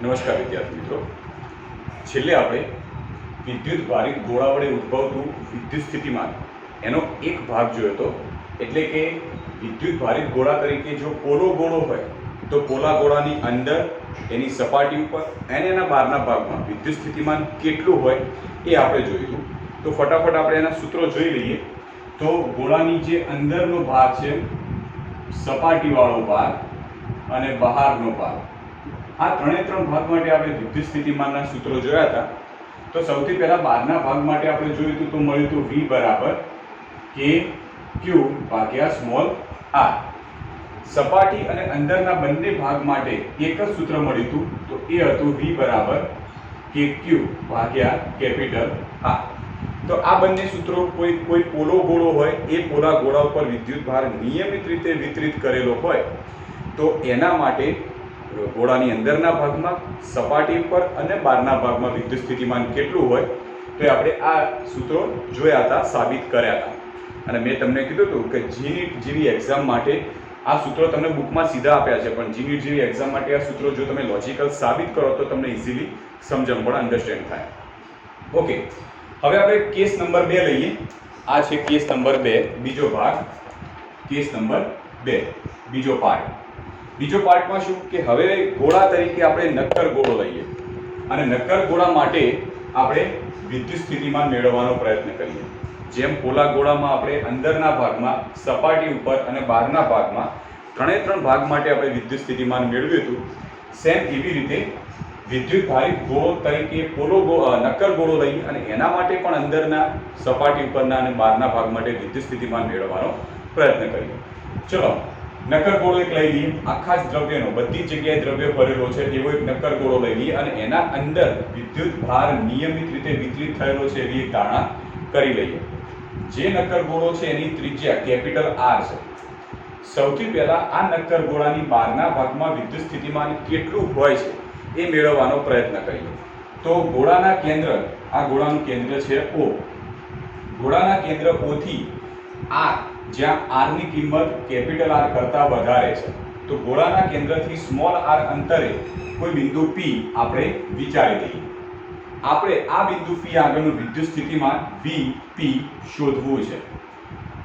નમસ્કાર વિદ્યાર્થી મિત્રો, છેલ્લે આપણે વિદ્યુત ભારિત ગોળા વડે ઉદ્ભવતું વિદ્યુત સ્થિતિમાન એનો એક ભાગ જોયો હતો. એટલે કે વિદ્યુત ભારિત ગોળા તરીકે જો પોલો ગોળો હોય તો પોલા ગોળાની અંદર એની સપાટી ઉપર અને એના બહારના ભાગમાં વિદ્યુત સ્થિતિમાન કેટલું હોય એ આપણે જોયું. તો ફટાફટ આપણે એના સૂત્રો જોઈ લઈએ. તો ગોળાની જે અંદરનો ભાગ છે, સપાટીવાળો ભાગ અને બહારનો ભાગ, આ ત્રણ ભાગ માટે આપણે વિદ્યુત સ્થિતિમાનના સૂત્રો જોયા હતા. તો સૌથી પહેલા બહારના ભાગ માટે આપણે જોયું હતું તો મળ્યું હતું V બરાબર KQ ભાગ્યા સ્મોલ r. સપાટી અને અંદરના બંને ભાગ માટે એક જ સૂત્ર મળ્યું હતું, તો એ હતું V બરાબર KQ ભાગ્યા કેપિટલ R. તો આ બંને સૂત્રો કોઈ પોલો ગોળો હોય એ પોલા ગોળા ઉપર વિદ્યુત ભાર નિયમિત રીતે વિતરિત કરેલો હોય તો એના માટે ગોળાની અંદરના ભાગમાં, સપાટી પર અને બહારના ભાગમાં વિદ્યુત સ્થિતિમાન કેટલું હોય તો આપણે આ સૂત્રો જોયા હતા, સાબિત કર્યા હતા. અને મેં તમને કીધું હતું કે જીનીટ જેવી એક્ઝામ માટે આ સૂત્રો તમને બુકમાં સીધા આપ્યા છે, પણ જીનીટ જેવી એક્ઝામ માટે આ સૂત્રો જો તમે લોજિકલ સાબિત કરો તો તમને ઇઝીલી સમજણ પડે, અન્ડરસ્ટેન્ડ થાય. ઓકે, હવે આપણે કેસ નંબર 2 લઈએ. આ છે કેસ નંબર 2, બીજો ભાગ. કેસ નંબર 2 બીજો પાર્ટ. બીજો પાર્ટમાં શું કે હવે ગોળા તરીકે આપણે નક્કર ગોળો લઈએ અને નક્કર ગોળા માટે આપણે વિદ્યુત સ્થિતિમાન મેળવવાનો પ્રયત્ન કરીએ. જેમ પોલા ગોળામાં આપણે અંદરના ભાગમાં, સપાટી ઉપર અને બહારના ભાગમાં ત્રણ ભાગ માટે આપણે વિદ્યુત સ્થિતિમાન મેળવ્યું હતું, સેમ એવી રીતે વિદ્યુત ભારિત ગોળો તરીકે નક્કર ગોળો લઈએ અને એના માટે પણ અંદરના, સપાટી ઉપરના અને બહારના ભાગ માટે વિદ્યુત સ્થિતિમાન મેળવવાનો પ્રયત્ન કરીએ. ચલો, નક્કર ગોળો એક લઈ લઈએ. આખા જ દ્રવ્યનો, બધી જગ્યાએ દ્રવ્ય ભરેલો છે એવો એક નક્કર ગોળો લઈ લઈએ અને એના અંદર વિદ્યુત ભાર નિયમિત રીતે વિતરિત થયેલો છે એવી એક ધારણા કરી લઈએ. જે નક્કર ગોળો છે એની ત્રિજ્યા કેપિટલ R છે. સૌથી પહેલા આ નક્કર ગોળાની બહારના ભાગમાં વિદ્યુત સ્થિતિમાન કેટલું હોય છે એ મેળવવાનો પ્રયત્ન કરીએ. તો ગોળાના કેન્દ્ર, આ ગોળાનું કેન્દ્ર છે O. ગોળાના કેન્દ્ર O થી R, જ્યાં R ની કિંમત કેપિટલ R કરતાં વધારે છે, તો ગોળાના કેન્દ્રથી સ્મોલ r અંતરે કોઈ બિંદુ P આપણે વિચારી લઈએ. આપણે આ બિંદુ P આગળનું વિદ્યુત સ્થિતિમાન Vp શોધવું છે.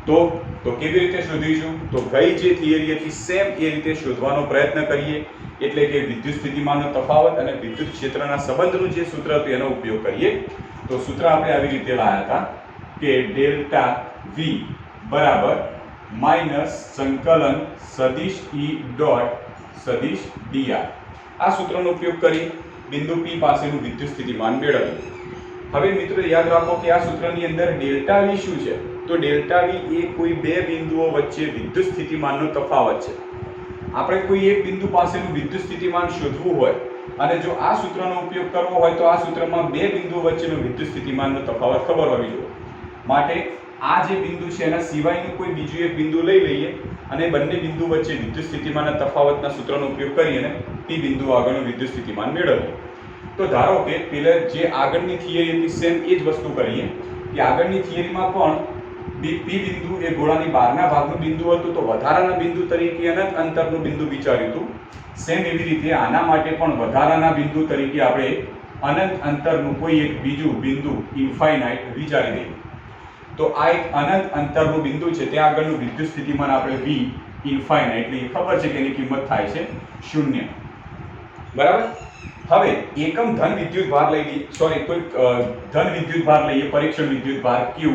તો કેવી રીતે શોધીશું? તો ગઈ જે થિયરી હતી સેમ એ રીતે શોધવાનો પ્રયત્ન કરીએ. એટલે કે વિદ્યુત સ્થિતિમાનનો તફાવત અને વિદ્યુત ક્ષેત્રના સંબંધનું જે સૂત્ર હતું એનો ઉપયોગ કરીએ. તો સૂત્ર આપણે આવી રીતે લાવ્યા હતા કે ડેલ્ટા V બરાબર માઇનસ સંકલન સદિશ E ડોટ સદિશ dr. આ સૂત્રનો ઉપયોગ કરી બિંદુ P પાસેનું વિદ્યુત સ્થિતિમાન મેળવ્યું. હવે મિત્રો યાદ રાખો કે આ સૂત્રની અંદર ડેલ્ટા V શું છે? તો ડેલ્ટા V એ કોઈ બે બિંદુઓ વચ્ચે વિદ્યુત સ્થિતિમાનનો તફાવત છે. આપણે કોઈ એક બિંદુ પાસેનું વિદ્યુત સ્થિતિમાન શોધવું હોય અને જો આ સૂત્રનો ઉપયોગ કરવો હોય તો આ સૂત્રમાં બે બિંદુઓ વચ્ચેનો વિદ્યુત સ્થિતિમાનનો તફાવત ખબર હોવી જોઈએ. માટે આ જે બિંદુ છે એના સિવાયનું કોઈ બીજું એક બિંદુ લઈ લઈએ અને બંને બિંદુ વચ્ચે વિદ્યુત સ્થિતિમાનના તફાવતના સૂત્રનો ઉપયોગ કરીને P બિંદુ આગળનું વિદ્યુત સ્થિતિમાન મેળવીએ. તો ધારો કે પેલે જે આગળની થિયરી હતી સેમ એ જ વસ્તુ કરીએ કે આગળની થિયરીમાં પણ P બિંદુ એ ગોળાની બહારના ભાગનું બિંદુ હતું, તો વધારાના બિંદુ તરીકે અનંત અંતરનું બિંદુ વિચાર્યું હતું. સેમ એવી રીતે આના માટે પણ વધારાના બિંદુ તરીકે આપણે અનંત અંતરનું કોઈ એક બીજું બિંદુ ઇન્ફાઇનાઇટ વિચારી દઈએ. તો આ એક અનંત અંતરનું બિંદુ છે, ત્યાં આગળનું વિદ્યુત સ્થિતિમાન આપણે V ઇન્ફાઇનાઇટ એટલે ખબર છે કે એની કિંમત થાય છે 0. બરાબર. હવે એકમ ધન વિદ્યુત ભાર લઈ લઈએ, કોઈ ધન વિદ્યુત ભાર લઈએ, પરીક્ષણ વિદ્યુત ભાર Q.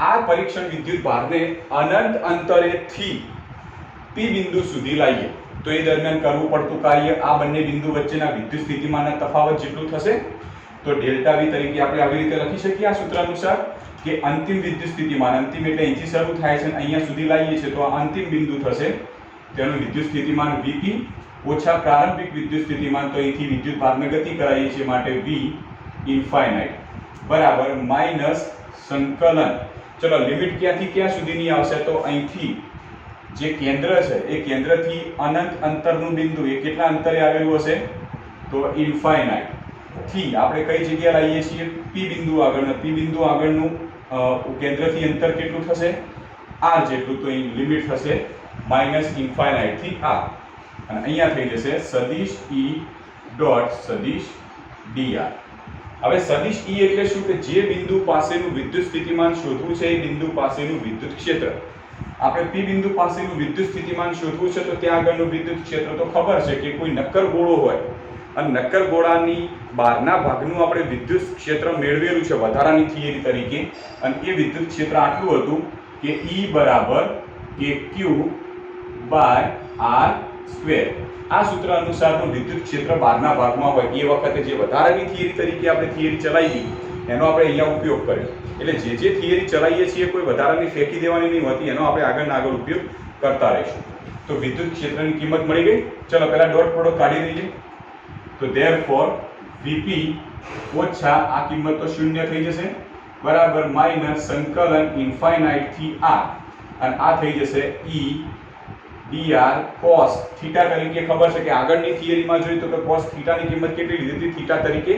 આ પરીક્ષણ વિદ્યુત ભારને અનંત અંતરેથી P બિંદુ સુધી લાવીએ તો એ દરમિયાન કરવું પડતું કાર્ય આ બંને બિંદુ વચ્ચેના વિદ્યુત સ્થિતિમાનના તફાવત જેટલું થશે. તો ડેલ્ટા V તરીકે આપણે આવી રીતે લખી શકીએ આ સૂત્ર અનુસાર કે અંતિમ વિદ્યુત સ્થિતિમાન, અંતિમ એટલે અહીંથી શરૂ થાય છે અને અહીંયા સુધી લાવીએ છીએ તો આ અંતિમ બિંદુ થશે, તેનું વિદ્યુત સ્થિતિમાન Vp ઓછા પ્રારંભિક વિદ્યુત સ્થિતિમાન, તો અહીંથી વિદ્યુત ભારને ગતિ કરાવીએ છીએ માટે V ઇન્ફાઇનાઇટ બરાબર માઇનસ સંકલન. ચલો, લિમિટ ક્યાંથી ક્યાં સુધીની આવશે? તો અહીંથી જે કેન્દ્ર છે એ કેન્દ્રથી અનંત અંતરનું બિંદુ એ કેટલા અંતરે આવેલું હશે? તો ઇન્ફાઇનાઇટ થી આપણે કઈ જગ્યાએ લાવીએ છીએ? P બિંદુ આગળ. P બિંદુ આગળનું કેન્દ્રથી અંતર કેટલું થશે? R જેટલું. તો અહીં લિમિટ થશે માઇનસ ઇન્ફાઇનાઇટ થી R અને અહીંયા થઈ જશે સદિશ E ડોટ સદિશ dr. હવે સદિશ E એટલે શું કે જે બિંદુ પાસેનું વિદ્યુત સ્થિતિમાન શોધવું છે એ બિંદુ પાસેનું વિદ્યુત ક્ષેત્ર. આપણે P બિંદુ પાસેનું વિદ્યુત સ્થિતિમાન શોધવું છે તો ત્યાં આગળનું વિદ્યુત ક્ષેત્ર તો ખબર છે કે કોઈ નક્કર ગોળો હોય અને નક્કર ગોળાની બહારના ભાગનું આપણે વિદ્યુત ક્ષેત્ર મેળવેલું છે વધારાની થિયરી તરીકે, અને એ વિદ્યુત ક્ષેત્ર આટલું હતું કે E બરાબર kq બાય r સ્ક્વેર. આ સૂત્ર અનુસારનું વિદ્યુત ક્ષેત્ર બહારના ભાગમાં હોય એ વખતે જે વધારાની થિયરી તરીકે આપણે થિયરી ચલાવી એનો આપણે અહીંયા ઉપયોગ કર્યો. એટલે જે થિયરી ચલાવીએ છીએ કોઈ વધારાની ફેંકી દેવાની નહીં હોતી, એનો આપણે આગળ ઉપયોગ કરતા રહીશું. તો વિદ્યુત ક્ષેત્રની કિંમત મળી ગઈ. ચલો પહેલા ડોટ પ્રોડક્ટ કાઢી દઈએ. તો ધેરફોર Vp ઓછા આ કિંમત તો શૂન્ય થઈ જશે બરાબર માઇનસ સંકલન ઇન્ફાઇનાઇટ થી r, અને આ થઈ જશે E dr cos થીટા તરીકે. ખબર છે કે આગળની થિયરીમાં જોઈ તો કે cos થીટાની કિંમત કેટલી લીધી હતી? થીટા તરીકે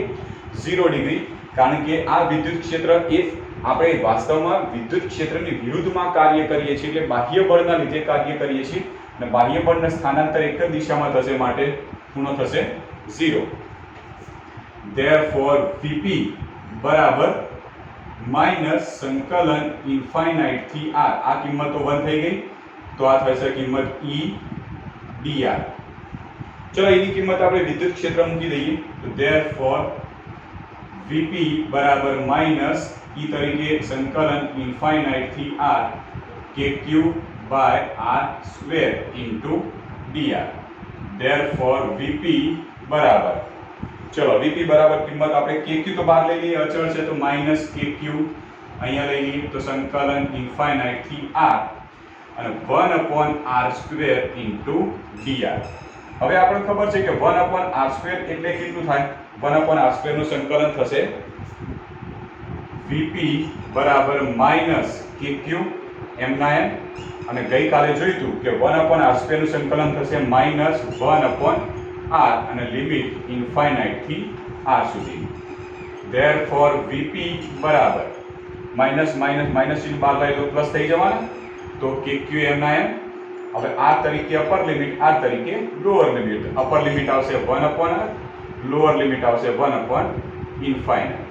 0 ડિગ્રી. કારણ કે આ વિદ્યુત ક્ષેત્ર એ આપણે વાસ્તવમાં વિદ્યુત ક્ષેત્રની વિરુદ્ધમાં કાર્ય કરીએ છીએ, એટલે બાહ્ય બળના લીધે કાર્ય કરીએ છીએ, અને બાહ્ય બળનું સ્થાનાંતર એક જ દિશામાં થશે, માટે ખૂણો થશે 0. Therefore Vp બરાબર માઇનસ સંકલન ઇન્ફાઇનાઇટ થી r. આ કિંમત તો 1 થઈ ગઈ, તો આ થશે કિંમત E dr. ચલો એની કિંમત આપણે વિદ્યુત ક્ષેત્ર મૂકી દઈએ. તો therefore Vp બરાબર માઇનસ E તરીકે સંકલન ઇન્ફાઇનાઇટ થી r kq by r square into dr. therefore Vp બરાબર, ચલો Vp બરાબર કિંમત આપણે kq તો બહાર લઈ લઈએ, અચળ છે તો માઇનસ kq અહીંયા લઈ લઈએ, તો સંકલન ઇન્ફાઇનાઇટ થી r અને 1/r સ્ક્વેર ઇન્ટુ dr. હવે આપણને ખબર છે કે 1/r સ્ક્વેર એટલે કેટલું થાય? 1/r સ્ક્વેર નું સંકલન થશે Vp બરાબર માઇનસ kq m ના m, અને ગઈકાલે જોઈતું કે 1/r સ્ક્વેર નું સંકલન થશે માઇનસ 1/r અને લિમિટ ઇન્ફાઇનાઇટ થી r સુધી. therefore Vp બરાબર માઇનસ માઇનસ માઇનસ ચિહ્ન બહાર લઈ લો, પ્લસ થઈ જવાના, તો kq m ના m. હવે r તરીકે અપર લિમિટ, r તરીકે લોઅર લિમિટ. અપર લિમિટ આવશે 1/r, લોઅર લિમિટ આવશે 1/ઇન્ફાઇનાઇટ.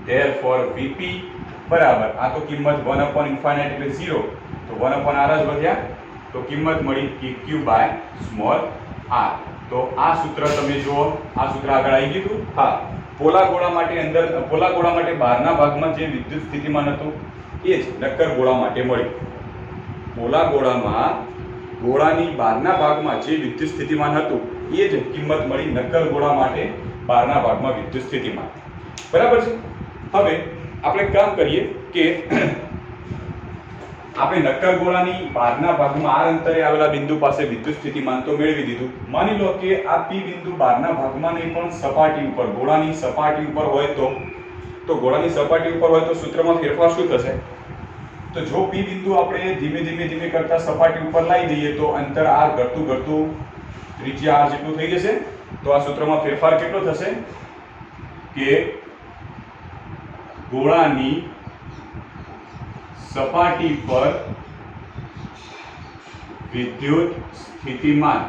therefore Vp બરાબર આ તો કિંમત 1/ઇન્ફાઇનાઇટ એટલે 0, તો 1/r જ વધ્યા, તો કિંમત મળી kq બાય સ્મોલ r. તો આ સૂત્ર તમે જુઓ, આ સૂત્ર આગળ આવી ગયું. હા, પોલા ગોળા માટે બહારના ભાગમાં જે વિદ્યુત સ્થિતિમાન હતું એ જ નક્કર ગોળા માટે મળ્યું. પોલા ગોળામાં ગોળાની બહારના ભાગમાં જે વિદ્યુત સ્થિતિમાન હતું એ જ કિંમત મળી નક્કર ગોળા માટે બહારના ભાગમાં વિદ્યુત સ્થિતિમાન. બરાબર છે. હવે આપણે કામ કરીએ કે આપણે નક્કર ગોળાની બહારના ભાગમાં r અંતરે આવેલા બિંદુ પાસે વિદ્યુત સ્થિતિમાન તો મેળવી દીધું. માની લો કે આ P બિંદુ બહારના ભાગમાં નહીં પણ સપાટી ઉપર, ગોળાની સપાટી ઉપર હોય તો ગોળાની સપાટી ઉપર હોય તો સૂત્રમાં ફેરફાર શું થશે? તો જો P બિંદુ આપણે ધીમે કરતા સપાટી ઉપર લાવી દઈએ તો અંતર r ઘટતું ત્રિજ્યા r જેટલું થઈ જશે. તો આ સૂત્રમાં ફેરફાર કેટલો થશે કે ગોળાની સપાટી પર વિદ્યુત સ્થિતિમાન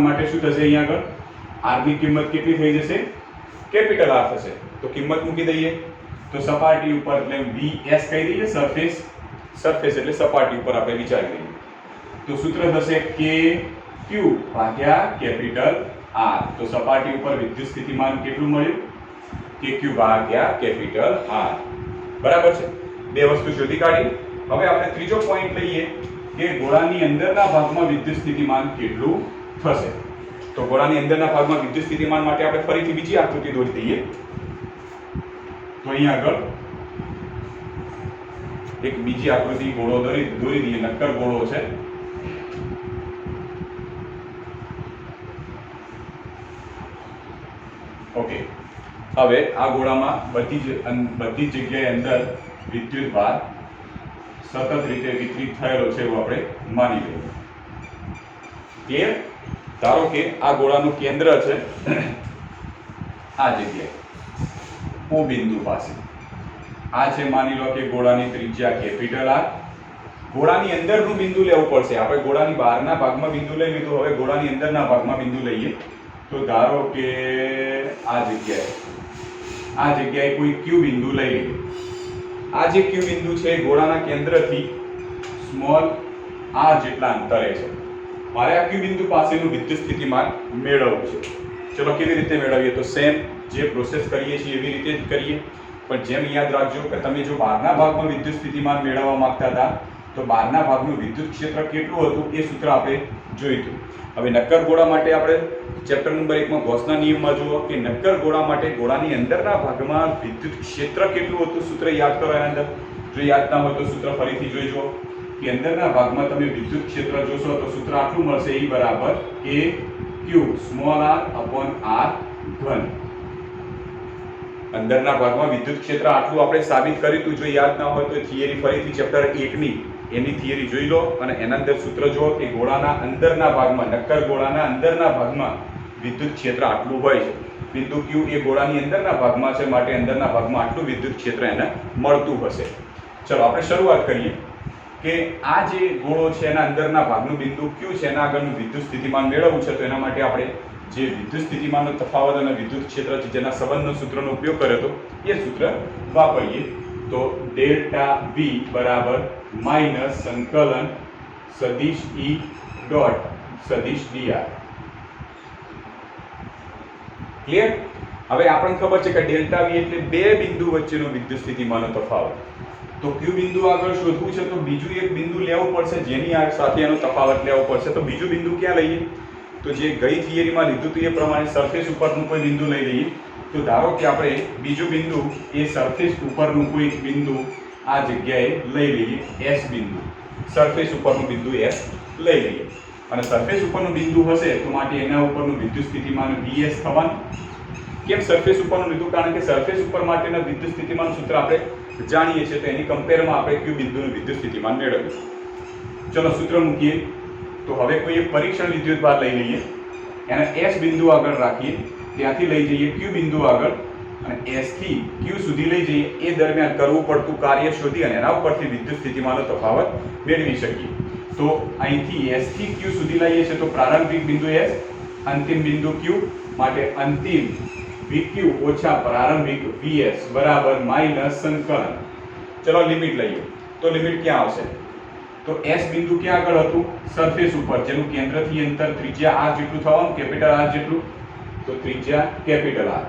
માટે શું થશે? અહીંયા આગળ r ની કિંમત કેટલી થઈ જશે? કેપિટલ R થશે. તો કિંમત મૂકી દઈએ. તો સપાટી ઉપર એટલે vs કહી દઈએ, સરફેસ એટલે સપાટી ઉપર આપણે વિચારી લઈએ. તો સૂત્ર થશે kq ભાગ્યા કેપિટલ R. તો સપાટી ઉપર વિદ્યુત સ્થિતિમાન કેટલું મળ્યું? kq ભાગ્યા કેપિટલ R. બરાબર છે. બે વસ્તુ શોધી કાઢી. હવે આપણે ત્રીજો પોઈન્ટ લઈએ કે ગોળાની અંદરના ભાગમાં વિદ્યુત સ્થિતિમાન કેટલું થશે. તો ગોળાની અંદરના ભાગમાં વિદ્યુત સ્થિતિમાન માટે આપણે ફરીથી બીજી આકૃતિ દોરી દઈએ. તો અહીંયા આગળ એક બીજી આકૃતિ ગોળો દોરી દઈએ. નક્કર ગોળો છે. ઓકે, હવે આ ગોળામાં બધી જગ્યાએ અંદર વિદ્યુત ભાર સતત રીતે વિતરિત થયેલો છે એવું આપણે માની લઈએ. ક્લિયર? ધારો કે આ ગોળાનું કેન્દ્ર છે આ જગ્યાએ O બિંદુ પાસે. આ છે માની લો કે ગોળાની ત્રિજ્યા કેપિટલ R, ગોળાની અંદરનું બિંદુ લેવું પડશે. આપણે ગોળાની બહારના ભાગમાં બિંદુ લઈ લીધું, હવે ગોળાની અંદરના ભાગમાં બિંદુ લઈએ. તો ધારો કે આ જગ્યાએ કોઈ Q બિંદુ લઈ લઈએ. આ જે Q બિંદુ છે ગોળાના કેન્દ્રથી સ્મોલ r જેટલા અંતરે છે. મારે આ Q બિંદુ પાસેનું વિદ્યુત સ્થિતિમાન મેળવવું છે. ચલો કેવી રીતે મેળવીએ? તો સેમ જે પ્રોસેસ કરીએ છીએ એવી રીતે જ કરીએ. પણ જેમ યાદ રાખજો કે તમે જો બહારના ભાગમાં વિદ્યુત સ્થિતિમાન મેળવવા માંગતા હતા તો બહારના ભાગનું વિદ્યુત ક્ષેત્ર કેટલું હતું એ સૂત્ર આપણે જોઈતું. હવે નક્કર ગોળા માટે આપણે ચેપ્ટર નંબર 1 માં ગૌસના નિયમમાં જુઓ કે નક્કર ગોળા માટે ગોળાની અંદરના ભાગમાં વિદ્યુત ક્ષેત્ર કેટલું હતું સૂત્ર યાદ કરો. એના અંદર જો યાદ ના હોય તો સૂત્ર ફરીથી જોઈ જુઓ કે અંદરના ભાગમાં તમે વિદ્યુત ક્ષેત્ર જોશો તો સૂત્ર આટલું મળશે, E બરાબર કે Q small r upon r ઘન. અંદરના ભાગમાં વિદ્યુત ક્ષેત્ર આટલું આપણે સાબિત કર્યું હતું. જો યાદ ના હોય તો થિયરી ફરીથી ચેપ્ટર 1 ની એની થિયરી જોઈ લો અને એના અંદર સૂત્ર જુઓ કે ગોળાના અંદરના ભાગમાં નક્કર ગોળાના અંદરના ભાગમાં વિદ્યુત ક્ષેત્ર આટલું હોય છે. બિંદુ Q એ ગોળાની અંદરના ભાગમાં છે માટે અંદરના ભાગમાં આટલું વિદ્યુત ક્ષેત્ર એને મળતું હશે. ચલો આપણે શરૂઆત કરીએ કે આ જે ગોળો છે એના અંદરના ભાગનું બિંદુ Q છે એના આગળનું વિદ્યુત સ્થિતિમાન મેળવવું છે. તો એના માટે આપણે જે વિદ્યુત સ્થિતિમાનનો તફાવત અને વિદ્યુત ક્ષેત્ર છે જેના સંબંધનો સૂત્રનો ઉપયોગ કર્યો હતો એ સૂત્ર વાપરીએ. તો ડેલ્ટા V બરાબર માઇનસ સંકલન સદિશ E ડોટ સદિશ dr. ક્લિયર? હવે આપણને ખબર છે કે ડેલ્ટા V એટલે બે બિંદુ વચ્ચેનો વિદ્યુત સ્થિતિમાનનો તફાવત. તો Q બિંદુ આગળ શોધવું છે તો બીજું એક બિંદુ લેવું પડશે જેની સાથે એનો તફાવત લેવો પડશે. તો બીજું બિંદુ ક્યાં લઈએ? તો જે ગઈ થિયરીમાં લીધું હતું એ પ્રમાણે સરફેસ ઉપરનું કોઈ બિંદુ લઈ લઈએ. તો ધારો કે આપણે બીજું બિંદુ એ સરફેસ ઉપરનું કોઈ બિંદુ આ જગ્યાએ લઈ લઈએ, S બિંદુ. સરફેસ ઉપરનું બિંદુ S લઈ લઈએ અને સરફેસ ઉપરનું બિંદુ હશે તો માટે એના ઉપરનું વિદ્યુત સ્થિતિમાન VS થવાનું. કેમ સરફેસ ઉપરનું લીધું? કારણ કે સરફેસ ઉપર માટેના વિદ્યુત સ્થિતિમાન સૂત્ર આપણે જાણીએ છીએ તો એની કમ્પેરમાં આપણે Q બિંદુનું વિદ્યુત સ્થિતિમાન મેળવીશું. ચલો સૂત્ર મૂકીએ. તો હવે કોઈ એક પરીક્ષણ વિદ્યુતભાર લઈ લઈએ, એને S બિંદુ આગળ રાખીએ, ત્યાંથી લઈ જઈએ Q બિંદુ આગળ અને S થી Q સુધી લઈ જઈએ. એ દરમિયાન કરવું પડતું કાર્ય શોધી અને એના ઉપરથી વિદ્યુત સ્થિતિમાનનો તફાવત મેળવી શકીએ. તો અહીંથી S થી Q સુધી લઈએ છીએ તો પ્રારંભિક બિંદુ S, અંતિમ બિંદુ Q, માટે અંતિમ VQ ઓછા પ્રારંભિક VS બરાબર માઇનસ સંકલન. ચલો લિમિટ લઈએ. તો લિમિટ ક્યાં આવશે? તો S બિંદુ ક્યાં આગળ હતું? સરફેસ ઉપર, જેનું કેન્દ્રથી અંતર ત્રિજ્યા r જેટલું થવાનું, કેપિટલ R જેટલું. તો ત્રિજ્યા કેપિટલ R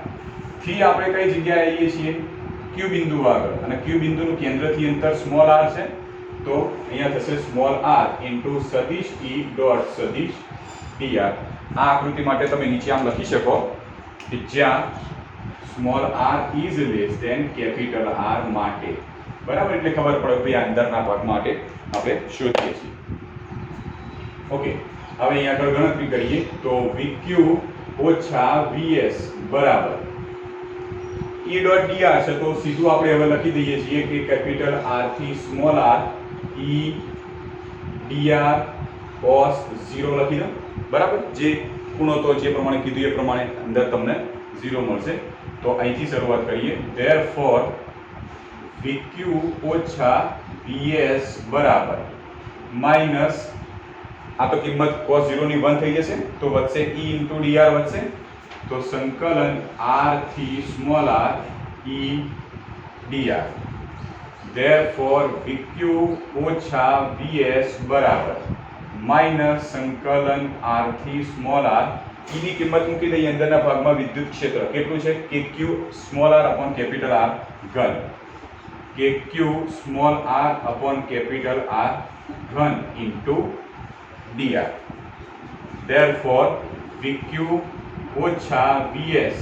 થી આપણે કઈ જગ્યાએ આવીએ છીએ? Q બિંદુ આગળ. અને Q બિંદુનું કેન્દ્રથી અંતર સ્મોલ r છે તો અહીંયા થશે સ્મોલ r ઇન્ટુ સદિશ E ડોટ સદિશ dr. આ આકૃતિ માટે તમે નીચે આમ લખી શકો કે જ્યાં small r is less than capital R માટે. બરાબર? એટલે ખબર પડે કે આ અંદરના ભાગ માટે આપણે શોધીએ છીએ. ઓકે, હવે અહીંયા આગળ ગણતરી કરીએ તો VQ ઓછા VS બરાબર E ડોટ dr છે તો સીધું આપણે હવે લખી દઈએ છીએ કે કેપિટલ R થી small r E dr cos 0 લખી દો. બરાબર? જે ખૂણો તો જે પ્રમાણે કીધું એ પ્રમાણે અંદર તમને 0 મળશે. તો અહીંથી શરૂઆત કરીએ. therefore VQ ઓછા VS બરાબર માઇનસ આ તો કિંમત cos 0 ની 1 થઈ જશે તો વધશે E into dr વધશે. તો સંકલન R થી small r E dr. therefore VQ ઓછા VS બરાબર માઇનસ સંકલન R થી સ્મોલ r. E ની કિંમત મૂકી દઈએ અંદરના ભાગમાં વિદ્યુત ક્ષેત્ર કેટલું છે કે Q small r upon capital R ઘન. કે Q small r upon capital R ઘન ઇન્ટુ dr. therefore VQ ઓછા VS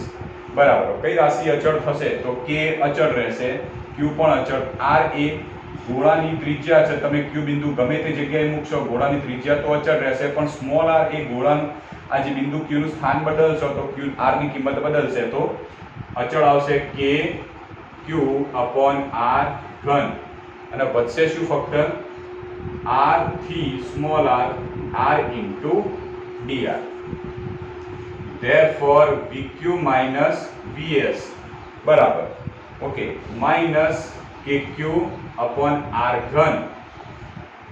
બરાબર કઈ રાશિ અચળ થશે? તો K અચળ રહેશે, Q પણ અચળ. R એ ગોળાની ત્રિજ્યા છે. તમે Q બિંદુ ગમે તે જગ્યાએ મૂકશો ગોળાની ત્રિજ્યા તો અચળ રહેશે, પણ સ્મોલ r એ ગોળાનું આ જે બિંદુ Q નું સ્થાન બદલશો તો Q R ની કિંમત બદલશે તો અચળ આવશે K Q અપોન R ઘન અને વધશે શું? ફક્ત R થી small r R into dr. therefore VQ minus VS બરાબર okay minus KQ upon R ઘન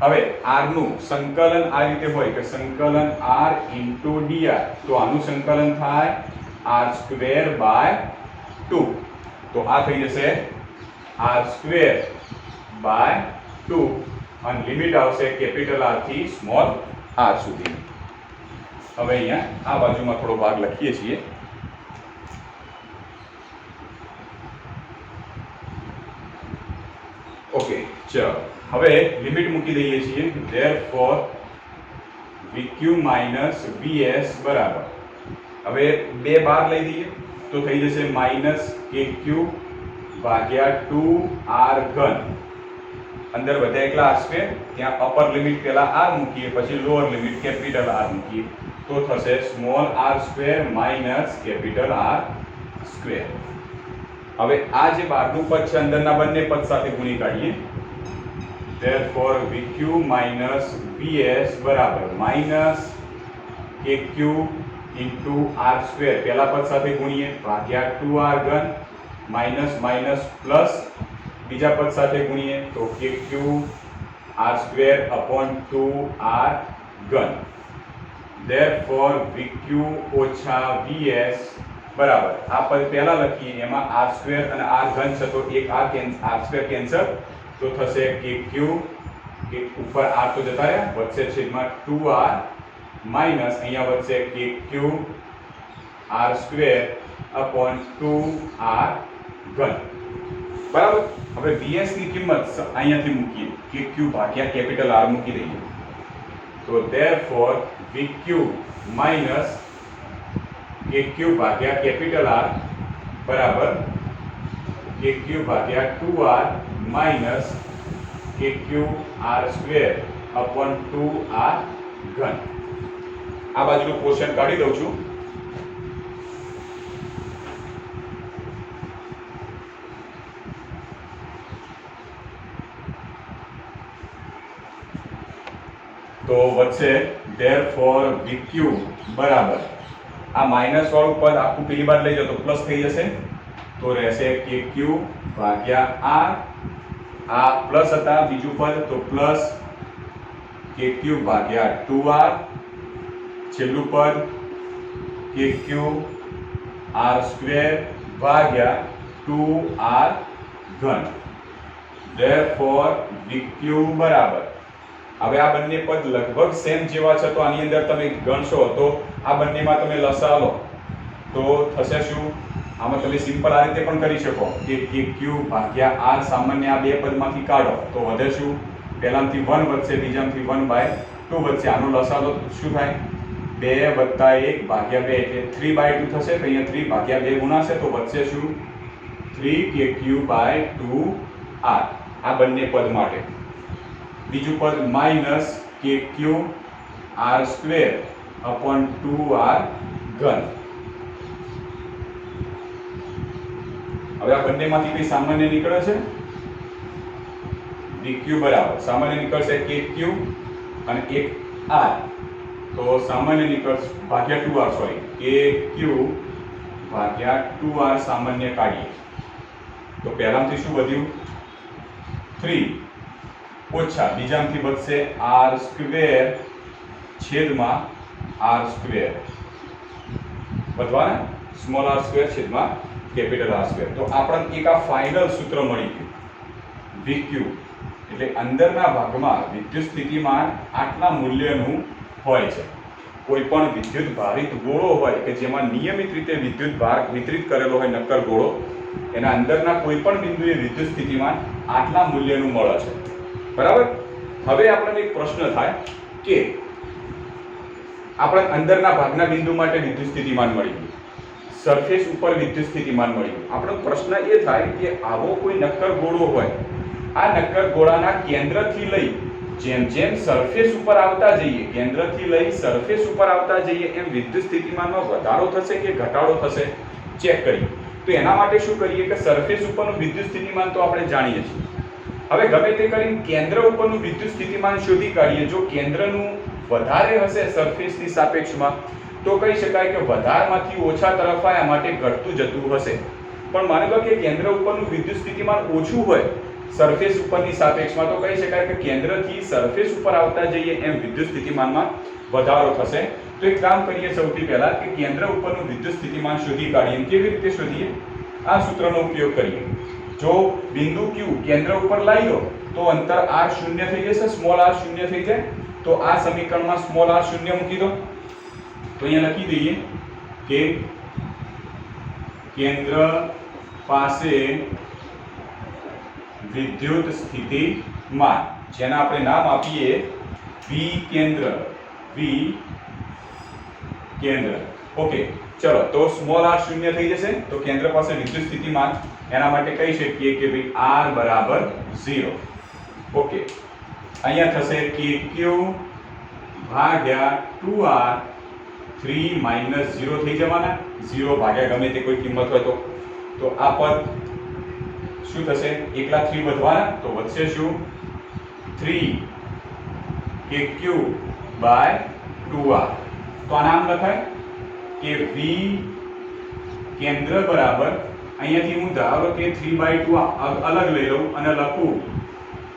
હવે r નું સંકલન આ રીતે હોય કે સંકલન r into dr, તો આનું સંકલન થાય r² / 2, તો આ થઈ જશે r² / 2 અને લિમિટ આવશે કેપિટલ R થી સ્મોલ r સુધી. હવે અહીંયા આ બાજુમાં થોડો ભાગ લખીએ છીએ. ઓકે, ચલો હવે લિમિટ મૂકી દઈએ છીએ. therefore vq - vs બરાબર, હવે બે બાર લઈ દઈએ તો થઈ જશે -kq / 2r3. અંદર વધ્યા એકલા r², ત્યાં અપર લિમિટ પહેલા r મૂકીએ, પછી લોઅર લિમિટ કેપિટલ R મૂકીએ, તો થશે સ્મોલ r² - કેપિટલ R². હવે આ જે બહારનું પદ છે અંદરના બંને પદ સાથે ગુણી કાઢીએ. therefore vq - vs બરાબર -kq * r², પહેલા પદ સાથે ગુણીએ ભાગ્યા 2r3 માઇનસ પ્લસ બીજા પદ સાથે ગુણીએ તો kq r² / 2r3. therefore vq - vs બરાબર, આ પદ પહેલા લખીએ, એમાં r² અને r3 છે તો એક r² કેન્સલ, તો થશે kq, કે ઉપર r તો જતા રહ્યા, વધશે છેદમાં 2r માઇનસ અહીંયા વધશે kq r² / 2r3. બરાબર. હવે vs ની કિંમત અહીંયાથી મૂકીએ, kq ભાગ્યા કેપિટલ R મૂકી દઈએ, તો therefore vq માઇનસ kq ભાગ્યા કેપિટલ R બરાબર kq ભાગ્યા 2r minus kq r² / 2r3. આ બાજુનું પોર્શન કાઢી દઉં છું. તો વચ્ચે therefore vq બરાબર, આ માઇનસ વાળું પદ આખું પેલી બાર લઈ જાઓ તો પ્લસ થઈ જશે, તો રહેશે kq ભાગ્યા r, આ પ્લસ હતા બીજું પદ તો પ્લસ kq ભાગ્યા 2r, છેલ્લું પદ kq r² ભાગ્યા 2r3. therefore vq બરાબર, હવે આ બંને પદ લગભગ સેમ જેવા છે, તો આની અંદર તમે ગણશો તો આ બંનેમાં તમે લસા લો તો થશે શું? આમાં તમે સિમ્પલ આ રીતે પણ કરી શકો કે kq ભાગ્યા r સામાન્ય આ બે પદમાંથી કાઢો તો વધે શું? પહેલામાંથી 1 વધશે, બીજામાંથી 1/2 વધશે. આનો લસા લો શું થાય? 2 + 1 ભાગ્યા 2 એટલે 3/2 થશે, તો અહીંયા 3 ભાગ્યા 2 ગુણાશે તો વધશે શું? 3kq / 2r. આ બંને પદ માટે. બીજું પદ -kq r² / 2r3. હવે આ બંનેમાંથી કઈ સામાન્ય નીકળે છે? vq બરાબર સામાન્ય નીકળશે kq અને એક r, તો સામાન્ય નીકળશે ભાગ્યા 2r, સોરી kq ભાગ્યા 2r સામાન્ય કાઢીએ તો પહેલામાંથી શું વધ્યું? 3 ઓછા બીજામાંથી વધશે r² છેદમાં r², વધવાના સ્મોલ r² છેદમાં કેપિટલ R². તો આપણને એક આ ફાઇનલ સૂત્ર મળી ગયું. vq એટલે અંદરના ભાગમાં વિદ્યુત સ્થિતિમાન આટલા મૂલ્યનું હોય છે. કોઈ પણ વિદ્યુત ભારિત ગોળો હોય કે જેમાં નિયમિત રીતે વિદ્યુત ભાર વિતરિત કરેલો હોય નક્કર ગોળો, એના અંદરના કોઈ પણ બિંદુએ વિદ્યુત સ્થિતિમાન આટલા મૂલ્યનું મળે છે. બરાબર. હવે આપણને એક પ્રશ્ન થાય કે આપણે અંદરના ભાગના બિંદુ માટે વિદ્યુત સ્થિતિમાન મળી ગયું, સરફેસ ઉપર વિદ્યુત સ્થિતિમાન મળી ગયું. આપણો પ્રશ્ન એ થાય કે આવો કોઈ નક્કર ગોળો હોય, આ નક્કર ગોળાના કેન્દ્રથી લઈ જેમ જેમ સરફેસ ઉપર આવતા જઈએ, કેન્દ્રથી લઈ સરફેસ ઉપર આવતા જઈએ એમ વિદ્યુત સ્થિતિમાનમાં વધારો થશે કે ઘટાડો થશે ચેક કરીએ. તો એના માટે શું કરીએ કે સરફેસ ઉપરનું વિદ્યુત સ્થિતિમાન તો આપણે જાણીએ છીએ. હવે ગમે તે કરીને કેન્દ્ર ઉપરનું વિદ્યુત સ્થિતિમાન શોધી કાઢીએ. જો કેન્દ્રનું વધારે હશે સરફેસની સાપેક્ષમાં તો કહી શકાય કે વધારમાંથી ઓછા તરફ આવ્યા માટે ઘટતું જતું હશે. પણ માની લો કે કેન્દ્ર ઉપરનું વિદ્યુત સ્થિતિમાન ઓછું હોય સરફેસ ઉપરની સાપેક્ષમાં તો કહી શકાય કે કેન્દ્રથી સરફેસ ઉપર આવતા જઈએ એમ વિદ્યુત સ્થિતિમાનમાં વધારો થશે. તો એક કામ કરીએ સૌથી પહેલા કે કેન્દ્ર ઉપરનું વિદ્યુત સ્થિતિમાન શોધી કાઢીએ. કેવી રીતે શોધીએ? આ સૂત્રનો ઉપયોગ કરીએ. જો બિંદુ Q કેન્દ્ર ઉપર લાવી દો તો અંતર r શૂન્ય થઈ જશે, સ્મોલ r શૂન્ય થઈ જાય. તો આ સમીકરણમાં સ્મોલ r શૂન્ય મૂકી દો. તો અહીંયા લખી દઈએ કે કેન્દ્ર પાસે વિદ્યુત સ્થિતિમાન, જેના આપણે નામ આપીએ V કેન્દ્ર. ઓકે, ચલો તો સ્મોલ r શૂન્ય થઈ જશે. તો કેન્દ્ર પાસે વિદ્યુત સ્થિતિમાન એના માટે કહી શકીએ કે ભાઈ r બરાબર 0. ઓકે, અહીંયા થશે કે q ભાગ્યા 2r 3 માઇનસ 0 થઈ જવાના. 0 ભાગ્યા ગમે તે કોઈ કિંમત હોય તો આ પદ શું થશે? એકલા 3 વધવાના, તો વધશે શું? 3 kq બાય 2r. તો આ નામ લખાય કે v કેન્દ્ર બરાબર, અહીંયાથી હું ધારો કે 3/2 અલગ લઈ લઉં અને લખું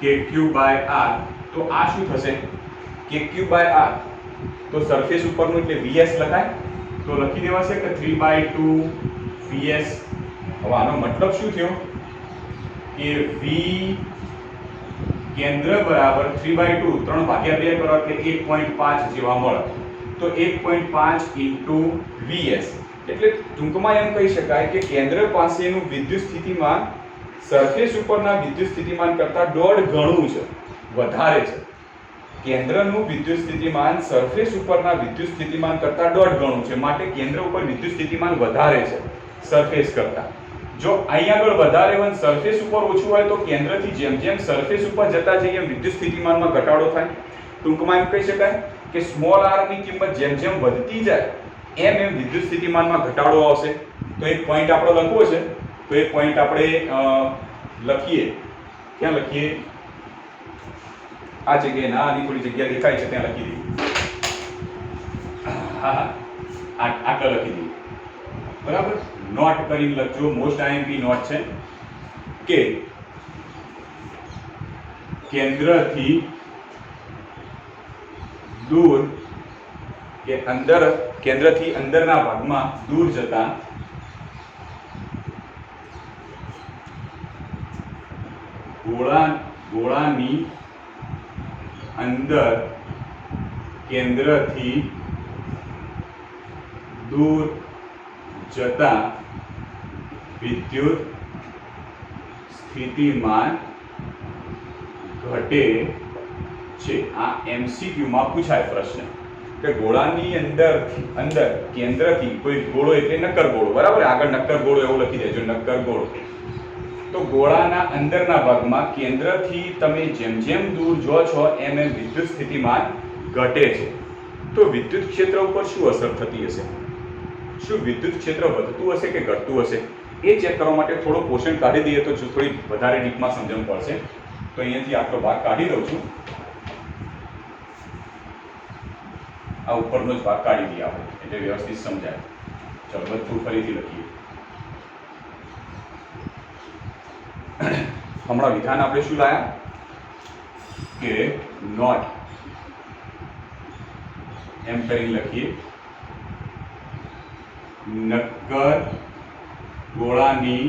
કે q બાય r. તો આ શું થશે? કે q બાય r તો સરફેસ ઉપરનું એટલે vs લખાય. તો લખી દેવાશે કે 3/2 vs. હવે આનો મતલબ શું થયો કે v કેન્દ્ર બરાબર 3/2, 3/2 કરો એટલે 1.5 જેવા મળે. તો 1.5 ઇન્ટુ vs એટલે ટૂંકમાં એમ કહી શકાય કે કેન્દ્ર પાસેનું વિદ્યુત સ્થિતિમાન સરફેસ ઉપરના વિદ્યુત સ્થિતિમાન કરતાં 1.5 ગણું છે, વધારે છે. કેન્દ્રનું વિદ્યુત સ્થિતિમાન સરફેસ ઉપરના વિદ્યુત સ્થિતિમાન કરતાં 1.5 ગણું છે. માટે કેન્દ્ર ઉપર વિદ્યુત સ્થિતિમાન વધારે છે સરફેસ કરતાં. જો અહીંયા આગળ વધારે હોય, સરફેસ ઉપર ઓછું હોય તો કેન્દ્રથી જેમ જેમ સરફેસ ઉપર જતા જઈએ એમ વિદ્યુત સ્થિતિમાનમાં ઘટાડો થાય. ટૂંકમાં એમ કહી શકાય કે સ્મોલ r ની કિંમત જેમ જેમ વધતી જાય એમ એમ વિદ્યુત સ્થિતિમાનમાં ઘટાડો આવશે. તો એક પોઈન્ટ આપણો લખવો છે. તો એક પોઈન્ટ આપણે લખીએ. ક્યાં લખીએ? આ જગ્યાએ ના, આની થોડી જગ્યા દેખાય છે ત્યાં લખી દઈએ. હા, આટલા લખી દઈએ. બરાબર, નોટ કરીને લખજો. મોસ્ટ આઈએમપી નોટ છે કે કેન્દ્રથી દૂર કે અંદર, કેન્દ્રથી અંદરના ભાગમાં દૂર જતા ગોળાની અંદર કેન્દ્રથી દૂર જતા વિદ્યુત સ્થિતિમાન ઘટે છે. આ MCQ માં પૂછાય પ્રશ્ન કે ગોળાની અંદર કેન્દ્રથી, કોઈ ગોળો એટલે નક્કર ગોળો, બરાબર, આગળ નક્કર ગોળો એવું લખી દેજો, નક્કર ગોળો. તો ગોળાના અંદરના ભાગમાં કેન્દ્રથી તમે જેમ જેમ દૂર જો છો એમ એમ વિદ્યુત સ્થિતિમાન ઘટે છે. તો વિદ્યુત ક્ષેત્ર ઉપર શું અસર થતી હશે? શું વિદ્યુત ક્ષેત્ર વધતું હશે કે ઘટતું હશે? એ ચેક કરવા માટે થોડો પોર્શન કાઢી દઈએ તો થોડી વધારે ડીપમાં સમજણ પડશે. તો અહીંયાથી આટલો ભાગ કાઢી દઉં છું. આ ઉપરનો જ ભાગ કાઢી દઈએ આપણે એટલે વ્યવસ્થિત સમજાય. ચલો બધું ફરીથી લખીએ. હમણાં વિધાન આપણે શું લાયા કે નોટ એમ કરીને લખીએ. નક્કર ગોળાની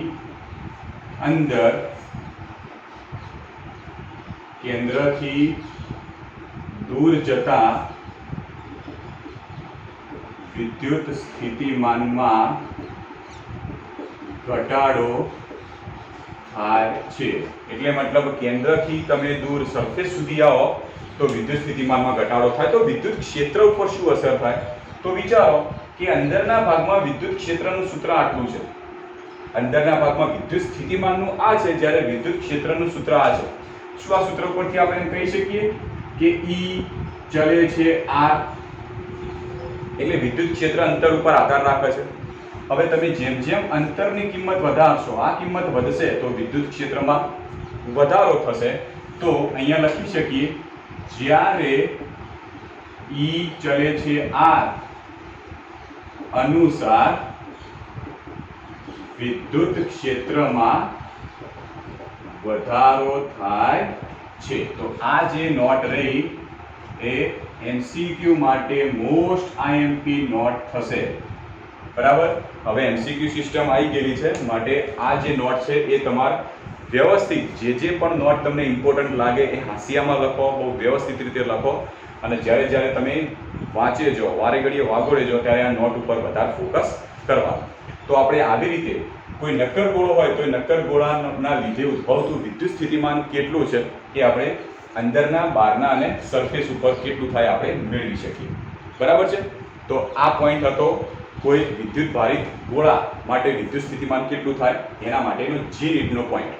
અંદર કેન્દ્રથી દૂર જતા વિદ્યુત સ્થિતિમાનમાં ઘટાડો થાય છે. એટલે મતલબ કેન્દ્રથી તમે દૂર સરફેસ સુધી આવો તો વિદ્યુત સ્થિતિમાનમાં ઘટાડો થાય. તો વિદ્યુત ક્ષેત્ર ઉપર શું અસર થાય? તો વિચારો કે અંદરના ભાગમાં વિદ્યુત ક્ષેત્રનું સૂત્ર આટલું છે, અંદરના ભાગમાં વિદ્યુત સ્થિતિમાનનું આ છે, જ્યારે વિદ્યુત ક્ષેત્રનું સૂત્ર આ છે. શું આ સૂત્ર પરથી આપણે કહી શકીએ કે E ચલે છે r, એટલે વિદ્યુત ક્ષેત્ર અંતર ઉપર આધાર રાખે છે. હવે તમે જેમ જેમ અંતરની કિંમત વધારશો, આ કિંમત વધશે તો વિદ્યુત ક્ષેત્રમાં વધારો થશે. તો અહીંયા લખી શકીએ જ્યારે E ચલે છે r અનુસાર વિદ્યુત ક્ષેત્રમાં વધારો થાય છે. તો આ જે નોટ રહી એ MCQ માટે મોસ્ટ IMP નોટ થશે. બરાબર. હવે MCQ સિસ્ટમ આવી ગયેલી છે, માટે આ જે નોટ છે એ તમારે વ્યવસ્થિત જે પણ નોટ તમને ઇમ્પોર્ટન્ટ લાગે એ હાંસિયામાં લખો, બહુ વ્યવસ્થિત રીતે લખો. અને જ્યારે તમે વાંચે જો, વારે ઘડીએ વાગોળે જો, ત્યારે આ નોટ ઉપર વધારે ફોકસ કરવા. તો આપણે આવી રીતે કોઈ નક્કર ગોળો હોય તો એ નક્કર ગોળાના લીધે ઉદ્ભવતું વિદ્યુત સ્થિતિમાન કેટલું છે એ આપણે અંદરના, બહારના અને સરફેસ ઉપર કેટલું થાય આપણે મેળવી શકીએ. બરાબર છે. તો આ પોઈન્ટ હતો કોઈ વિદ્યુત ભારિત ગોળા માટે વિદ્યુત સ્થિતિમાન કેટલું થાય એના માટેનો G નીટનો પોઈન્ટ.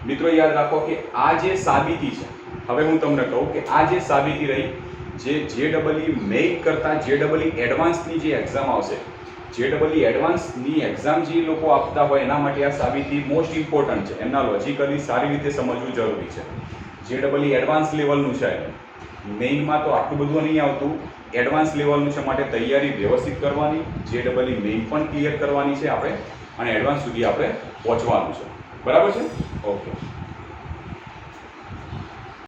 મિત્રો યાદ રાખો કે આ જે સાબિતી છે, હવે હું તમને કહું કે આ જે સાબિતી રહી, જે JEE મેઇન કરતાં JEE એડવાન્સની જે એક્ઝામ આવશે, JEE એડવાન્સની એક્ઝામ જે લોકો આપતા હોય એના માટે આ સાબિતી મોસ્ટ ઇમ્પોર્ટન્ટ છે. એમના લોજિકલી સારી રીતે સમજવું જરૂરી છે. JEE એડવાન્સ લેવલનું છે, મેઇનમાં તો આટલું બધું નહીં આવતું, એડવાન્સ લેવલનું છે, માટે તૈયારી વ્યવસ્થિત કરવાની. JEE મેઇન પણ ક્લિયર કરવાની છે આપણે, અને એડવાન્સ સુધી આપણે પહોંચવાનું છે. બરાબર છે. ઓકે.